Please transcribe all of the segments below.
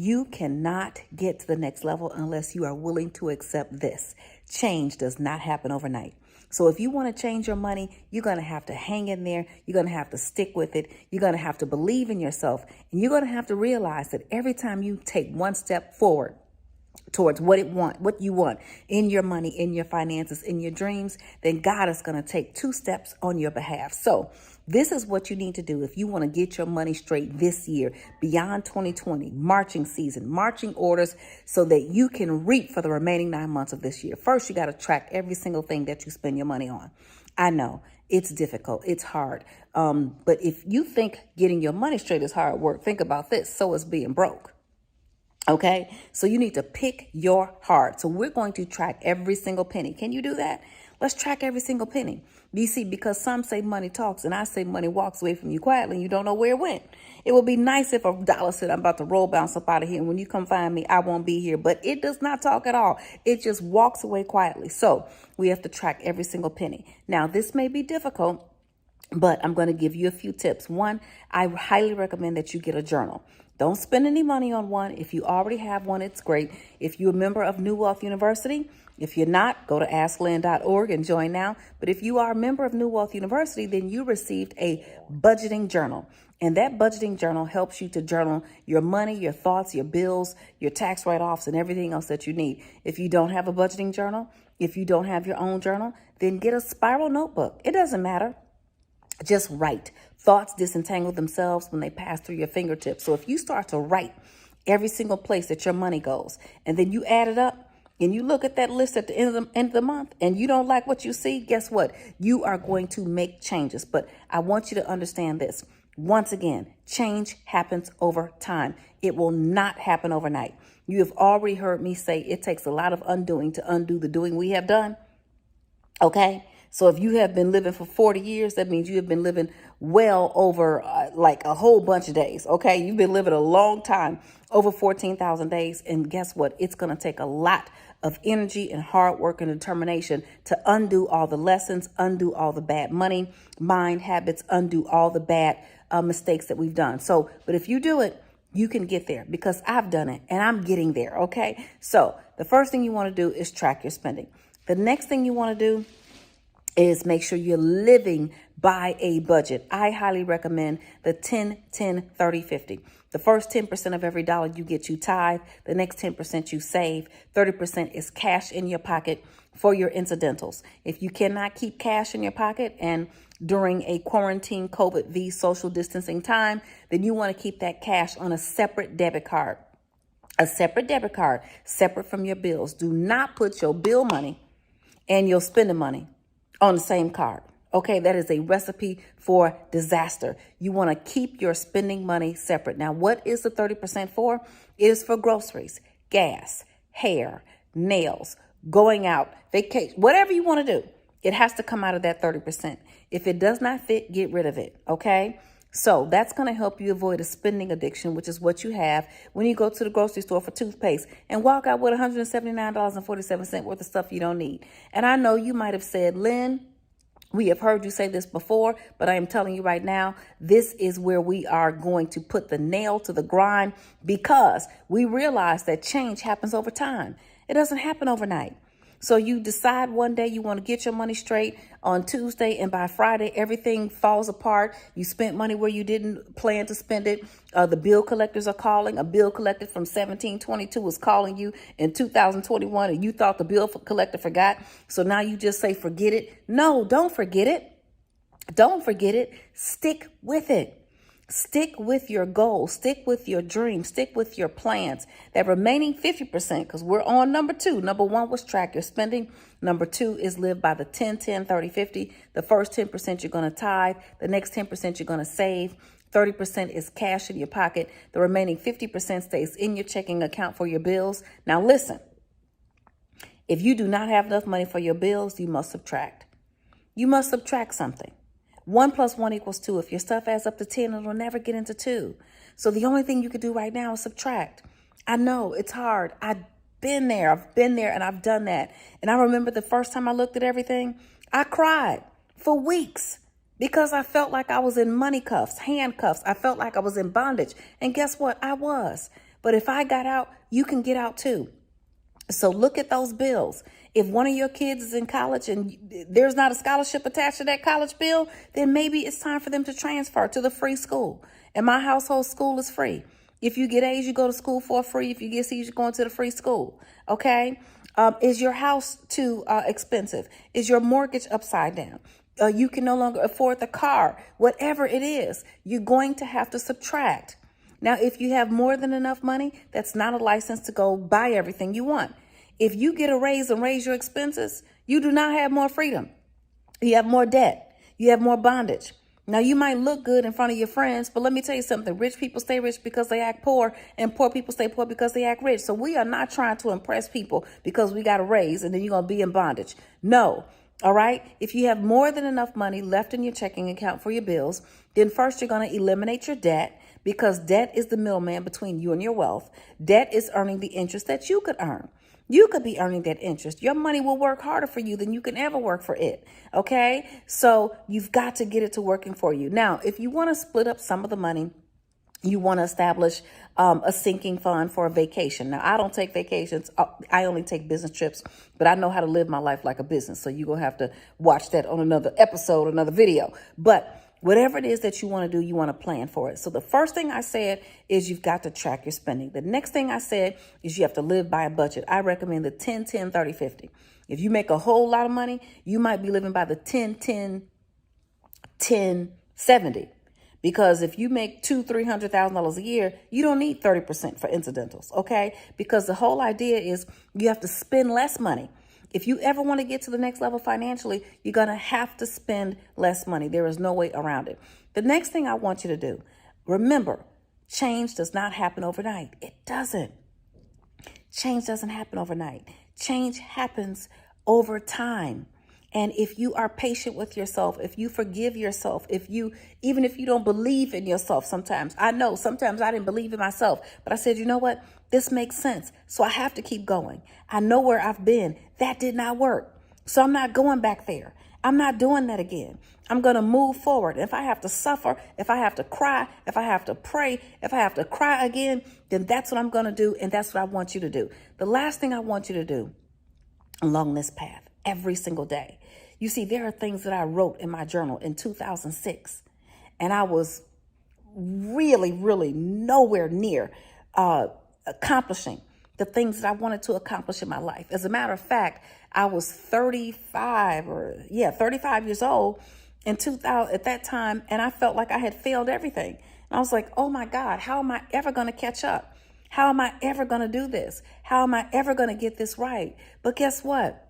You cannot get to the next level unless you are willing to accept this. Change does not happen overnight. So if you want to change your money, you're going to have to hang in there. You're going to have to stick with it. You're going to have to believe in yourself. And you're going to have to realize that every time you take one step forward towards what you want in your money, in your finances, in your dreams, then God is going to take 2 steps on your behalf. So this is what you need to do if you want to get your money straight this year, beyond 2020, marching season, marching orders, so that you can reap for the remaining 9 months of this year. First, you got to track every single thing that you spend your money on. I know it's difficult. It's hard. But if you think getting your money straight is hard work, think about this. So is being broke. Okay, so you need to pick your heart. So we're going to track every single penny. Can you do that? Let's track every single penny. You see, because some say money talks and I say money walks away from you quietly and you don't know where it went. It would be nice if a dollar said, I'm about to roll bounce up out of here. And when you come find me, I won't be here. But it does not talk at all. It just walks away quietly. So we have to track every single penny. Now, this may be difficult, but I'm going to give you a few tips. One, I highly recommend that you get a journal. Don't spend any money on one. If you already have one, it's great. If you're a member of New Wealth University, if you're not, go to asklynn.org and join now. But if you are a member of New Wealth University, then you received a budgeting journal. And that budgeting journal helps you to journal your money, your thoughts, your bills, your tax write-offs, and everything else that you need. If you don't have a budgeting journal, if you don't have your own journal, then get a spiral notebook. It doesn't matter. Just write. Thoughts disentangle themselves when they pass through your fingertips. So if you start to write every single place that your money goes, and then you add it up and you look at that list at the end of the month and you don't like what you see, guess what? You are going to make changes. But I want you to understand this. Once again, change happens over time. It will not happen overnight. You have already heard me say it takes a lot of undoing to undo the doing we have done. Okay? So if you have been living for 40 years, that means you have been living well over like a whole bunch of days. Okay, you've been living a long time, over 14,000 days. And guess what? It's going to take a lot of energy and hard work and determination to undo all the lessons, undo all the bad money, mind habits, undo all the bad mistakes that we've done. So, but if you do it, you can get there because I've done it and I'm getting there. Okay, so the first thing you want to do is track your spending. The next thing you want to do is make sure you're living by a budget. I highly recommend the 10-10-30-50. The first 10% of every dollar you get, you tithe. The next 10% you save. 30% is cash in your pocket for your incidentals. If you cannot keep cash in your pocket and during a quarantine COVID v social distancing time, then you want to keep that cash on a separate debit card. A separate debit card, separate from your bills. Do not put your bill money and your spending money on the same card. Okay, that is a recipe for disaster. You want to keep your spending money separate. Now, what is the 30% for? It is for groceries, gas, hair, nails, going out, vacation, whatever you want to do. It has to come out of that 30%. If it does not fit, get rid of it. Okay, so that's going to help you avoid a spending addiction, which is what you have when you go to the grocery store for toothpaste and walk out with $179.47 worth of stuff you don't need. And I know you might have said, Lynn, we have heard you say this before, but I am telling you right now, this is where we are going to put the nail to the grind because we realize that change happens over time. It doesn't happen overnight. So you decide one day you want to get your money straight on Tuesday, and by Friday, everything falls apart. You spent money where you didn't plan to spend it. The bill collectors are calling. A bill collector from 1722 was calling you in 2021, and you thought the bill collector forgot. So now you just say, forget it. No, don't forget it. Don't forget it. Stick with it. Stick with your goals, stick with your dreams, stick with your plans. That remaining 50%, because we're on number 2. Number 1 was track your spending. Number 2 is live by the 10-10-30-50. The first 10% you're going to tithe. The next 10% you're going to save. 30% is cash in your pocket. The remaining 50% stays in your checking account for your bills. Now listen, if you do not have enough money for your bills, you must subtract. You must subtract something. 1 + 1 = 2. If your stuff adds up to 10, it'll never get into 2. So the only thing you can do right now is subtract. I know it's hard. I've been there and I've done that. And I remember the first time I looked at everything, I cried for weeks because I felt like I was in money cuffs, handcuffs. I felt like I was in bondage. And guess what? I was. But if I got out, you can get out too. So look at those bills. If one of your kids is in college and there's not a scholarship attached to that college bill, then maybe it's time for them to transfer to the free school. In my household, school is free. If you get A's, you go to school for free. If you get C's, you're going to the free school. Okay? Is your house too expensive? Is your mortgage upside down? You can no longer afford the car. Whatever it is, you're going to have to subtract. Now, if you have more than enough money, that's not a license to go buy everything you want. If you get a raise and raise your expenses, you do not have more freedom. You have more debt. You have more bondage. Now, you might look good in front of your friends, but let me tell you something. Rich people stay rich because they act poor, and poor people stay poor because they act rich. So we are not trying to impress people because we got a raise and then you're going to be in bondage. No. All right. If you have more than enough money left in your checking account for your bills, then first you're going to eliminate your debt, because debt is the middleman between you and your wealth. Debt is earning the interest that you could earn. You could be earning that interest. Your money will work harder for you than you can ever work for it. Okay. So you've got to get it to working for you. Now, if you want to split up some of the money, you want to establish a sinking fund for a vacation. Now, I don't take vacations. I only take business trips, but I know how to live my life like a business. So you're going to have to watch that on another episode, another video. But whatever it is that you want to do, you want to plan for it. So the first thing I said is you've got to track your spending. The next thing I said is you have to live by a budget. I recommend the 10, 10, 30, 50. If you make a whole lot of money, you might be living by the 10, 10, 10, 70. Because if you make $200,000-$300,000 a year, you don't need 30% for incidentals, okay? Because the whole idea is you have to spend less money. If you ever want to get to the next level financially, you're going to have to spend less money. There is no way around it. The next thing I want you to do, remember, change does not happen overnight. It doesn't. Change doesn't happen overnight. Change happens over time. And if you are patient with yourself, if you forgive yourself, even if you don't believe in yourself sometimes, I know sometimes I didn't believe in myself, but I said, you know what? This makes sense. So I have to keep going. I know where I've been. That did not work. So I'm not going back there. I'm not doing that again. I'm going to move forward. If I have to suffer, if I have to cry, if I have to pray, if I have to cry again, then that's what I'm going to do. And that's what I want you to do. The last thing I want you to do along this path every single day. You see, there are things that I wrote in my journal in 2006, and I was really, really nowhere near accomplishing the things that I wanted to accomplish in my life. As a matter of fact, I was 35 years old in 2000 at that time, and I felt like I had failed everything. And I was like, oh my God, how am I ever going to catch up? How am I ever going to do this? How am I ever going to get this right? But guess what?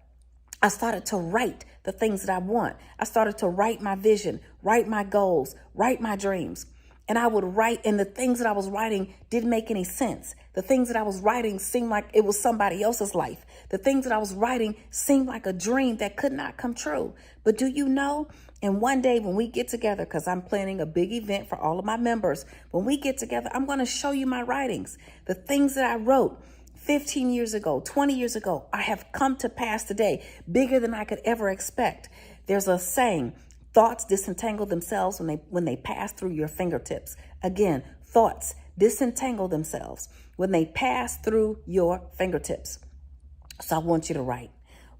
I started to write the things that I want. I started to write my vision, write my goals, write my dreams. And I would write, and the things that I was writing didn't make any sense. The things that I was writing seemed like it was somebody else's life. The things that I was writing seemed like a dream that could not come true. But do you know? And one day when we get together, because I'm planning a big event for all of my members, when we get together, I'm going to show you my writings, the things that I wrote 15 years ago, 20 years ago, I have come to pass today, bigger than I could ever expect. There's a saying, thoughts disentangle themselves when they pass through your fingertips. Again, thoughts disentangle themselves when they pass through your fingertips. So I want you to write.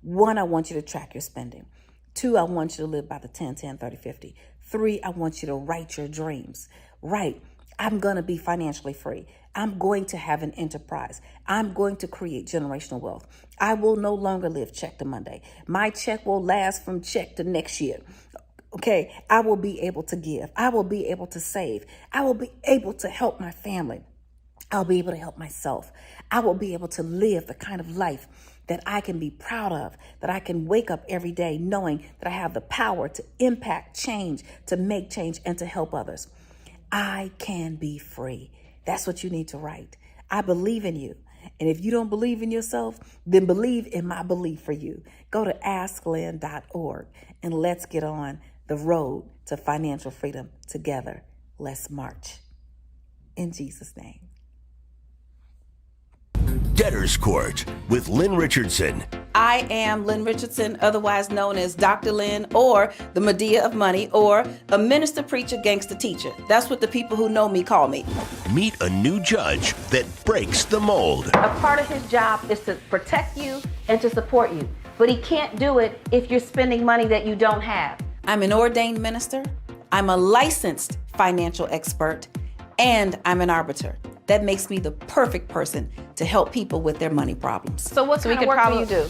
1, I want you to track your spending. 2, I want you to live by the 10, 10, 30, 50. 3, I want you to write your dreams. Write, I'm going to be financially free. I'm going to have an enterprise. I'm going to create generational wealth. I will no longer live check to Monday. My check will last from check to next year. Okay, I will be able to give. I will be able to save. I will be able to help my family. I'll be able to help myself. I will be able to live the kind of life that I can be proud of, that I can wake up every day knowing that I have the power to impact change, to make change, and to help others. I can be free. That's what you need to write. I believe in you. And if you don't believe in yourself, then believe in my belief for you. Go to AskLynn.org and let's get on the road to financial freedom together. Let's march. In Jesus' name. Debtor's Court with Lynn Richardson. I am Lynn Richardson, otherwise known as Dr. Lynn, or the Medea of Money, or a minister, preacher, gangster teacher. That's what the people who know me call me. Meet a new judge that breaks the mold. A part of his job is to protect you and to support you, but he can't do it if you're spending money that you don't have. I'm an ordained minister, I'm a licensed financial expert, and I'm an arbiter. That makes me the perfect person to help people with their money problems. So what kind of work do you do?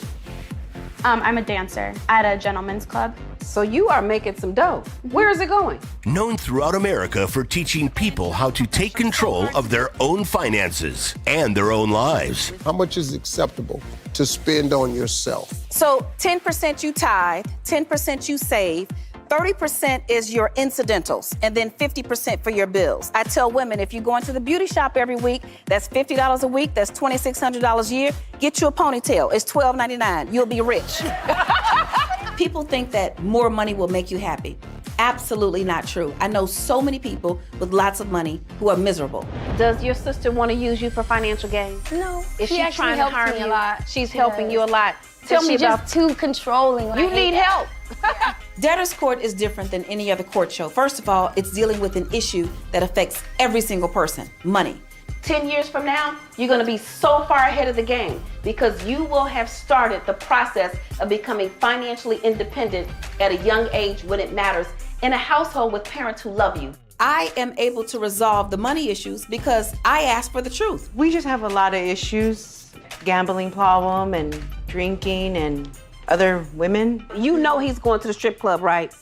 I'm a dancer at a gentleman's club. So you are making some dough. Where is it going? Known throughout America for teaching people how to take control of their own finances and their own lives. How much is acceptable to spend on yourself? So 10% you tithe, 10% you save, 30% is your incidentals, and then 50% for your bills. I tell women, if you're going to the beauty shop every week, that's $50 a week, that's $2,600 a year. Get you a ponytail, it's $12.99. You'll be rich. People think that more money will make you happy. Absolutely not true. I know so many people with lots of money who are miserable. Does your sister want to use you for financial gain? No, Is she she actually trying to helps harm me you? a lot. She's She helping does. you a lot. Tell me She's about just too controlling. you need help. Debtor's court is different than any other court show. First of all, it's dealing with an issue that affects every single person, money. 10 years from now, you're going to be so far ahead of the game because you will have started the process of becoming financially independent at a young age when it matters in a household with parents who love you. I am able to resolve the money issues because I ask for the truth. We just have a lot of issues, gambling problem and drinking and other women. You know he's going to the strip club, right?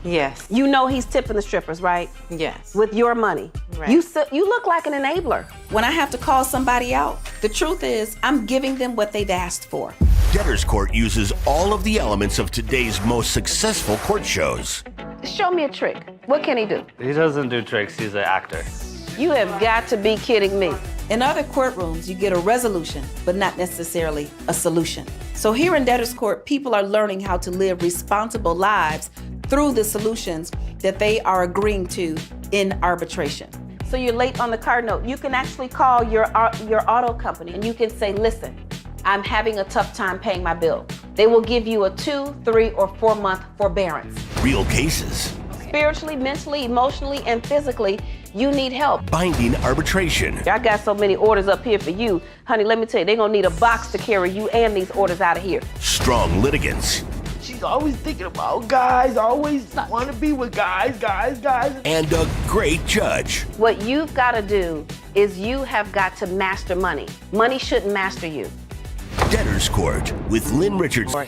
Yes. You know he's tipping the strippers, right? Yes. With your money. Right. You look like an enabler. When I have to call somebody out, the truth is I'm giving them what they've asked for. Debtor's Court uses all of the elements of today's most successful court shows. Show me a trick. What can he do? He doesn't do tricks, he's an actor. You have got to be kidding me. In other courtrooms, you get a resolution, but not necessarily a solution. So here in Debtor's Court, people are learning how to live responsible lives through the solutions that they are agreeing to in arbitration. So you're late on the car note. You can actually call your auto company and you can say, listen, I'm having a tough time paying my bill. They will give you a 2, 3, or 4 month forbearance. Real cases. Spiritually, mentally, emotionally, and physically, you need help. Binding arbitration. I got so many orders up here for you. Honey, let me tell you, they're gonna need a box to carry you and these orders out of here. Strong litigants. She's always thinking about guys, always want to be with guys. And a great judge. What you've got to do is you have got to master money. Money shouldn't master you. Debtor's Court with Lynn Richardson.